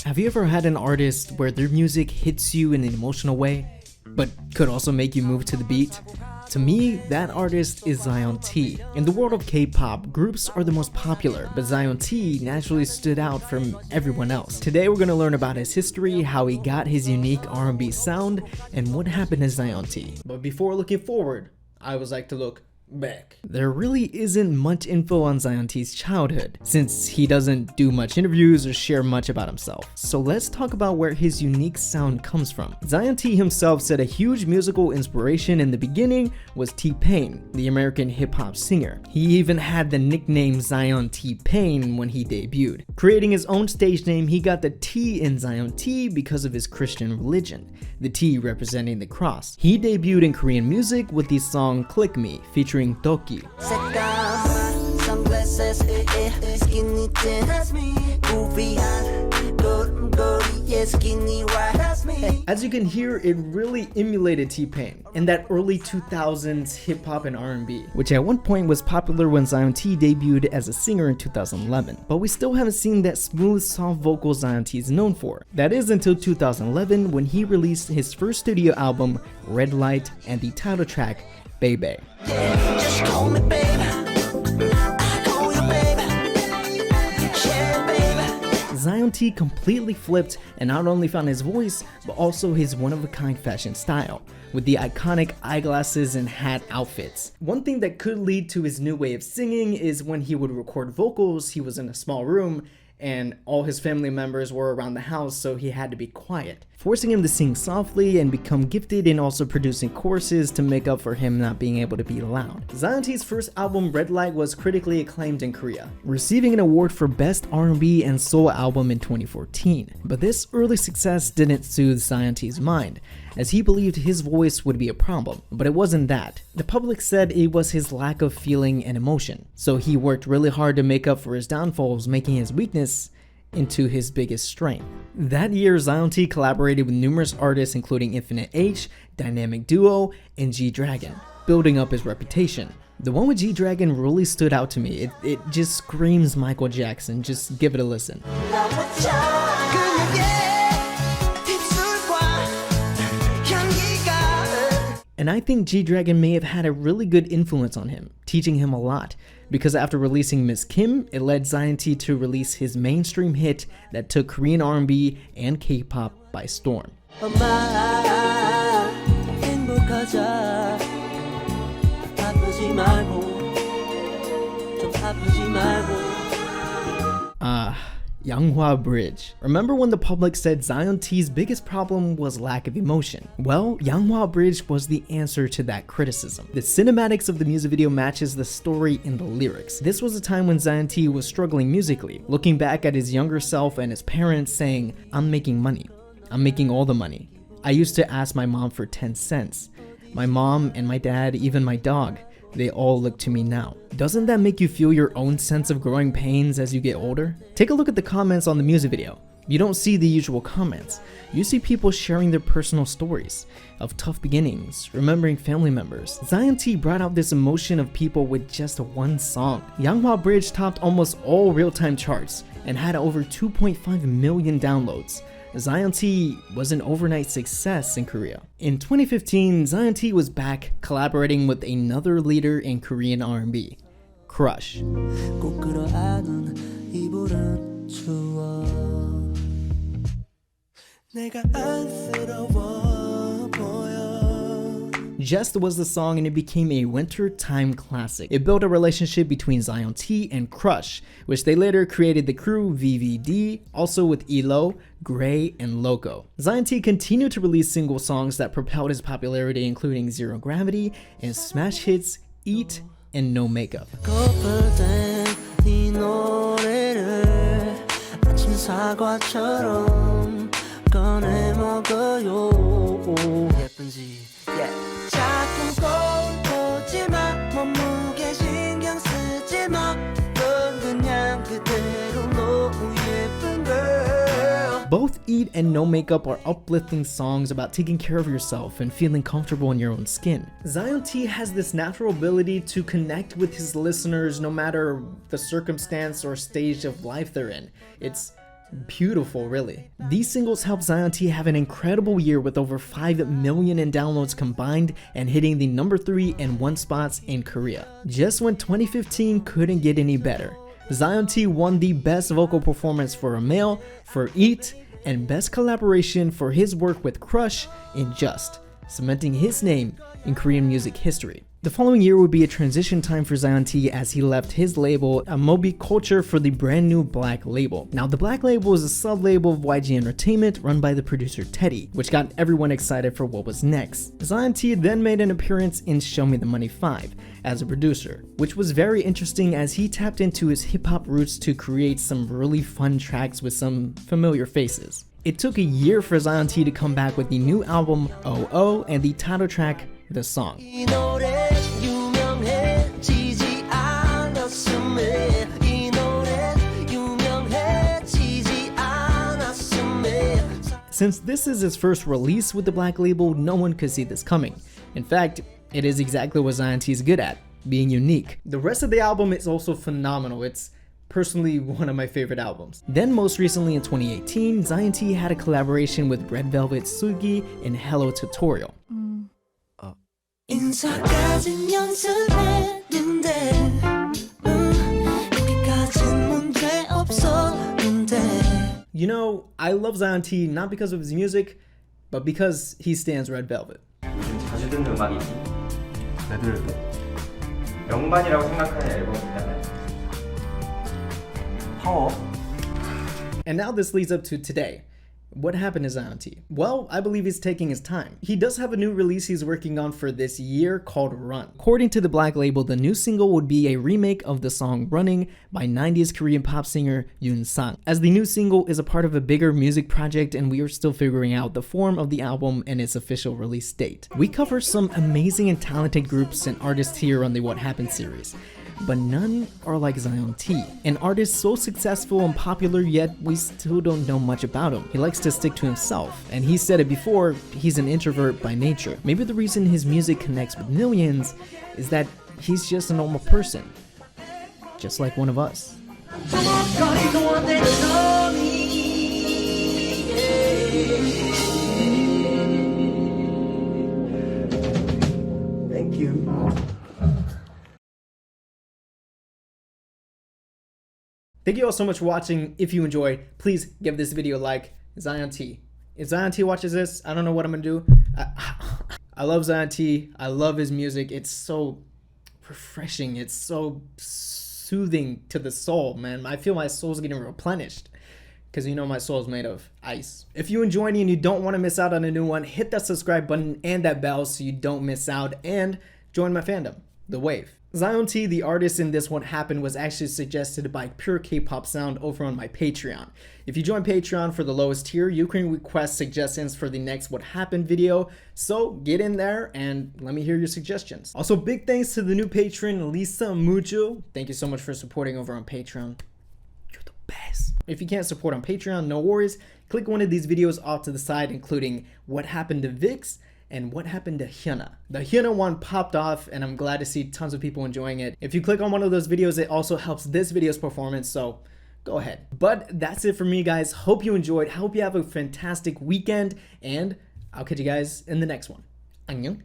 Have you ever had an artist where their music hits you in an emotional way, but could also make you move to the beat? To me, that artist is Zion.T. In the world of K-pop, groups are the most popular, but Zion.T naturally stood out from everyone else. Today we're going to learn about his history, how he got his unique R&B sound, and what happened to Zion.T. But before looking forward, I always like to look back. There really isn't much info on Zion.T's childhood, since he doesn't do much interviews or share much about himself. So let's talk about where his unique sound comes from. Zion.T himself said a huge musical inspiration in the beginning was T-Pain, the American hip-hop singer. He even had the nickname Zion.T Pain when he debuted. Creating his own stage name, he got the T in Zion.T because of his Christian religion, the T representing the cross. He debuted in Korean music with the song Click Me, featuring Toki. As you can hear, it really emulated T-Pain and that early 2000s hip-hop and R&B, which at one point was popular when Zion.T debuted as a singer in 2011. But we still haven't seen that smooth, soft vocal Zion.T is known for. That is until 2011 when he released his first studio album, Red Light, and the title track, Baby. Yeah, just call me baby. I call you baby. Yeah, baby. Zion.T completely flipped and not only found his voice, but also his one-of-a-kind fashion style, with the iconic eyeglasses and hat outfits. One thing that could lead to his new way of singing is when he would record vocals, he was in a small room, and all his family members were around the house, so he had to be quiet, forcing him to sing softly and become gifted in also producing choruses to make up for him not being able to be loud. Zion.T's first album, Red Light, was critically acclaimed in Korea, receiving an award for Best R&B and Soul Album in 2014. But this early success didn't soothe Zion.T's mind, as he believed his voice would be a problem, but it wasn't that. The public said it was his lack of feeling and emotion, so he worked really hard to make up for his downfalls, making his weakness into his biggest strength. That year, Zion.T collaborated with numerous artists including Infinite H, Dynamic Duo, and G-Dragon, building up his reputation. The one with G-Dragon really stood out to me. It just screams Michael Jackson. Just give it a listen. And I think G-Dragon may have had a really good influence on him, teaching him a lot, because after releasing Miss Kim, it led Zion.T to release his mainstream hit that took Korean R&B and K-pop by storm. Yanghwa Bridge. Remember when the public said Zion.T's biggest problem was lack of emotion? Well, Yanghwa Bridge was the answer to that criticism. The cinematics of the music video matches the story in the lyrics. This was a time when Zion.T was struggling musically, looking back at his younger self and his parents saying, "I'm making money. I'm making all the money. I used to ask my mom for 10 cents. My mom and my dad, even my dog, they all look to me now." Doesn't that make you feel your own sense of growing pains as you get older? Take a look at the comments on the music video. You don't see the usual comments. You see people sharing their personal stories of tough beginnings, remembering family members. Zion.T brought out this emotion of people with just one song. Yanghwa Bridge topped almost all real-time charts and had over 2.5 million downloads. Zion.T was an overnight success in Korea. In 2015, Zion.T was back collaborating with another leader in Korean R&B, Crush. Just was the song and it became a wintertime classic. It built a relationship between Zion.T and Crush, which they later created the crew VVD, also with ELO, Gray, and Loco. Zion.T continued to release single songs that propelled his popularity, including Zero Gravity and smash hits Eat and No Makeup. Both Eat and No Makeup are uplifting songs about taking care of yourself and feeling comfortable in your own skin. Zion.T has this natural ability to connect with his listeners no matter the circumstance or stage of life they're in. It's beautiful, really. These singles helped Zion.T have an incredible year with over 5 million in downloads combined and hitting the number 3 and 1 spots in Korea. Just when 2015 couldn't get any better. Zion.T won the Best Vocal Performance for a Male for Eat and Best Collaboration for his work with Crush in Just, cementing his name in Korean music history. The following year would be a transition time for Zion.T as he left his label, Amobi Culture, for the brand new Black Label. Now, the Black Label is a sub-label of YG Entertainment run by the producer Teddy, which got everyone excited for what was next. Zion.T then made an appearance in Show Me the Money 5 as a producer, which was very interesting as he tapped into his hip-hop roots to create some really fun tracks with some familiar faces. It took a year for Zion.T to come back with the new album, Oh and the title track, The Song. Since this is his first release with the Black Label, no one could see this coming. In fact, it is exactly what Zion.T is good at, being unique. The rest of the album is also phenomenal. It's personally one of my favorite albums. Then most recently in 2018, Zion.T had a collaboration with Red Velvet Seulgi in Hello Tutorial. You know, I love Zion.T not because of his music, but because he stands Red Velvet. 요즘 자주 듣는 음악이지. 레드벨벳. 명반이라고 생각하는 앨범 있잖아요. 파워. And now this leads up to today. What happened to Zion.T? Well, I believe he's taking his time. He does have a new release he's working on for this year called Run. According to the Black Label, the new single would be a remake of the song Running by 90s Korean pop singer Yoon Sang, as the new single is a part of a bigger music project and we are still figuring out the form of the album and its official release date. We cover some amazing and talented groups and artists here on the What Happened series, but none are like Zion.T, an artist so successful and popular yet we still don't know much about him. He likes to stick to himself, and he said it before, he's an introvert by nature. Maybe the reason his music connects with millions is that he's just a normal person, just like one of us. Thank you. Thank you all so much for watching. If you enjoyed, please give this video a like. Zion.T. If Zion.T watches this, I don't know what I'm gonna do. I love Zion.T. I love his music. It's so refreshing. It's so soothing to the soul, man. I feel my soul's getting replenished because you know my soul's made of ice. If you enjoyed and you don't want to miss out on a new one, hit that subscribe button and that bell so you don't miss out, and join my fandom, The Wave. Zion.T, the artist in this What Happened, was actually suggested by Pure K-Pop Sound over on my Patreon. If you join Patreon for the lowest tier, you can request suggestions for the next What Happened video, so get in there and let me hear your suggestions. Also, big thanks to the new patron, Lisa Mujo. Thank you so much for supporting over on Patreon. You're the best. If you can't support on Patreon, no worries. Click one of these videos off to the side, including What Happened to Vixx and What Happened to Hyuna. The Hyuna one popped off and I'm glad to see tons of people enjoying it. If you click on one of those videos, it also helps this video's performance, so go ahead. But that's it for me, guys. Hope you enjoyed. Hope you have a fantastic weekend, and I'll catch you guys in the next one. 안녕.